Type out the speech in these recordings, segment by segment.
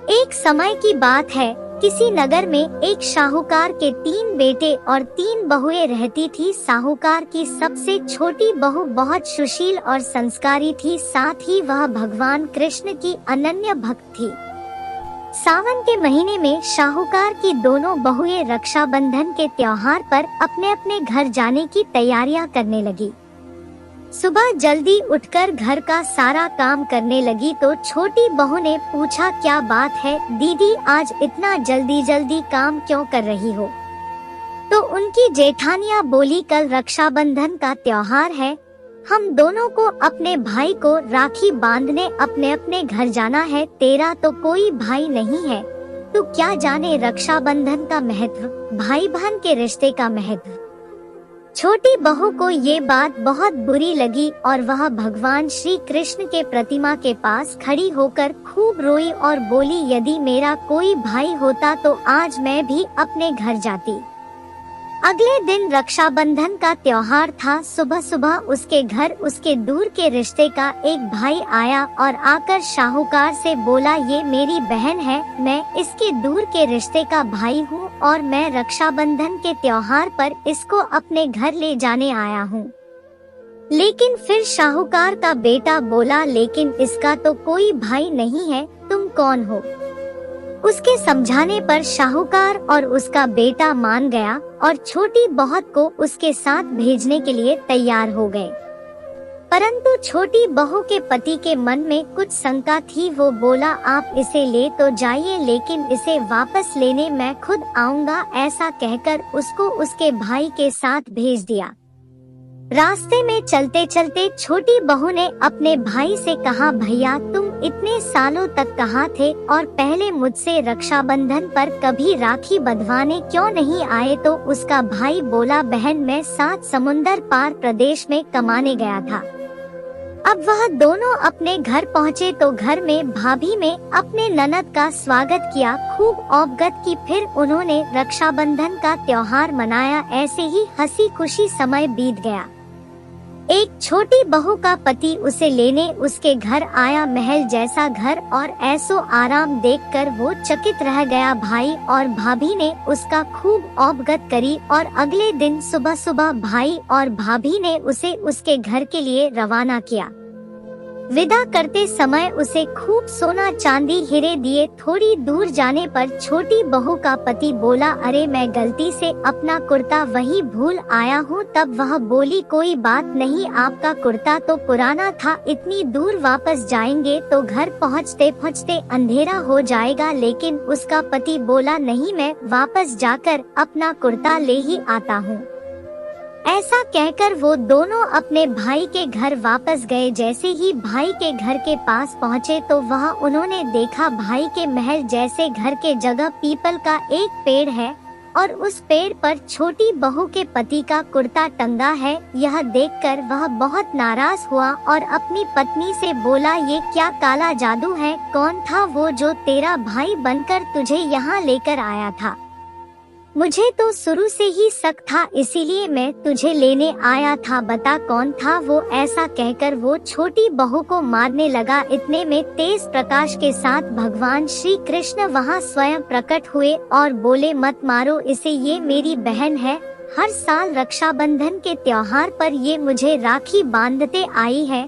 एक समय की बात है, किसी नगर में एक शाहूकार के 3 बेटे और 3 बहुएं रहती थी। शाहूकार की सबसे छोटी बहू बहुत सुशील और संस्कारी थी, साथ ही वह भगवान कृष्ण की अनन्य भक्त थी। सावन के महीने में शाहूकार की दोनों बहुएं रक्षाबंधन के त्योहार पर अपने अपने घर जाने की तैयारियां करने लगी। सुबह जल्दी उठकर घर का सारा काम करने लगी तो छोटी बहू ने पूछा, क्या बात है दीदी, आज इतना जल्दी जल्दी काम क्यों कर रही हो? तो उनकी जेठानियां बोली, कल रक्षाबंधन का त्योहार है, हम दोनों को अपने भाई को राखी बांधने अपने अपने घर जाना है। तेरा तो कोई भाई नहीं है, तू क्या जाने रक्षाबंधन का महत्व, भाई बहन के रिश्ते का महत्व। छोटी बहू को ये बात बहुत बुरी लगी और वह भगवान श्री कृष्ण के प्रतिमा के पास खड़ी होकर खूब रोई और बोली, यदि मेरा कोई भाई होता तो आज मैं भी अपने घर जाती। अगले दिन रक्षाबंधन का त्योहार था। सुबह सुबह उसके घर उसके दूर के रिश्ते का एक भाई आया और आकर शाहूकार से बोला, ये मेरी बहन है, मैं इसके दूर के रिश्ते का भाई हूँ और मैं रक्षाबंधन के त्योहार पर इसको अपने घर ले जाने आया हूँ। लेकिन फिर शाहूकार का बेटा बोला, लेकिन इसका तो कोई भाई नहीं है, तुम कौन हो? उसके समझाने पर शाहूकार और उसका बेटा मान गया और छोटी बहुत को उसके साथ भेजने के लिए तैयार हो गए। परंतु छोटी बहू के पति के मन में कुछ शंका थी। वो बोला, आप इसे ले तो जाइए, लेकिन इसे वापस लेने मैं खुद आऊंगा। ऐसा कहकर उसको उसके भाई के साथ भेज दिया। रास्ते में चलते चलते छोटी बहू ने अपने भाई से कहा, भैया तुम इतने सालों तक कहाँ थे और पहले मुझसे रक्षाबंधन पर कभी राखी बंधवाने क्यों नहीं आए? तो उसका भाई बोला, बहन मैं 7 समुंदर पार प्रदेश में कमाने गया था। अब वह दोनों अपने घर पहुँचे तो घर में भाभी में अपने ननद का स्वागत किया, खूब औपगत की। फिर उन्होंने रक्षाबंधन का त्योहार मनाया। ऐसे ही हंसी खुशी समय बीत गया। एक छोटी बहू का पति उसे लेने उसके घर आया। महल जैसा घर और ऐसो आराम देखकर वो चकित रह गया। भाई और भाभी ने उसका खूब औपगत करी और अगले दिन सुबह सुबह भाई और भाभी ने उसे उसके घर के लिए रवाना किया। विदा करते समय उसे खूब सोना चांदी हीरे दिए। थोड़ी दूर जाने पर छोटी बहू का पति बोला, अरे मैं गलती से अपना कुर्ता वहीं भूल आया हूँ। तब वह बोली, कोई बात नहीं, आपका कुर्ता तो पुराना था, इतनी दूर वापस जाएंगे तो घर पहुँचते पहुँचते अंधेरा हो जाएगा। लेकिन उसका पति बोला, नहीं, मैं वापस जाकर अपना कुर्ता ले ही आता हूँ। ऐसा कहकर वो दोनों अपने भाई के घर वापस गए। जैसे ही भाई के घर के पास पहुँचे तो वह उन्होंने देखा भाई के महल जैसे घर के जगह पीपल का एक पेड़ है और उस पेड़ पर छोटी बहू के पति का कुर्ता टंगा है। यह देखकर वह बहुत नाराज हुआ और अपनी पत्नी से बोला, ये क्या काला जादू है? कौन था वो जो तेरा भाई बनकर तुझे यहाँ लेकर आया था? मुझे तो शुरू से ही शक था, इसीलिए मैं तुझे लेने आया था, बता कौन था वो? ऐसा कहकर वो छोटी बहू को मारने लगा। इतने में तेज प्रकाश के साथ भगवान श्री कृष्ण वहां स्वयं प्रकट हुए और बोले, मत मारो इसे, ये मेरी बहन है। हर साल रक्षाबंधन के त्योहार पर ये मुझे राखी बांधते आई है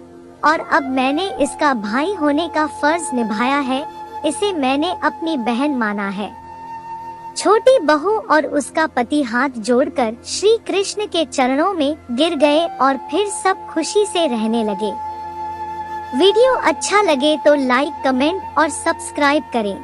और अब मैंने इसका भाई होने का फर्ज निभाया है, इसे मैंने अपनी बहन माना है। छोटी बहू और उसका पति हाथ जोड़कर श्री कृष्ण के चरणों में गिर गए और फिर सब खुशी से रहने लगे। वीडियो अच्छा लगे तो लाइक, कमेंट और सब्सक्राइब करें।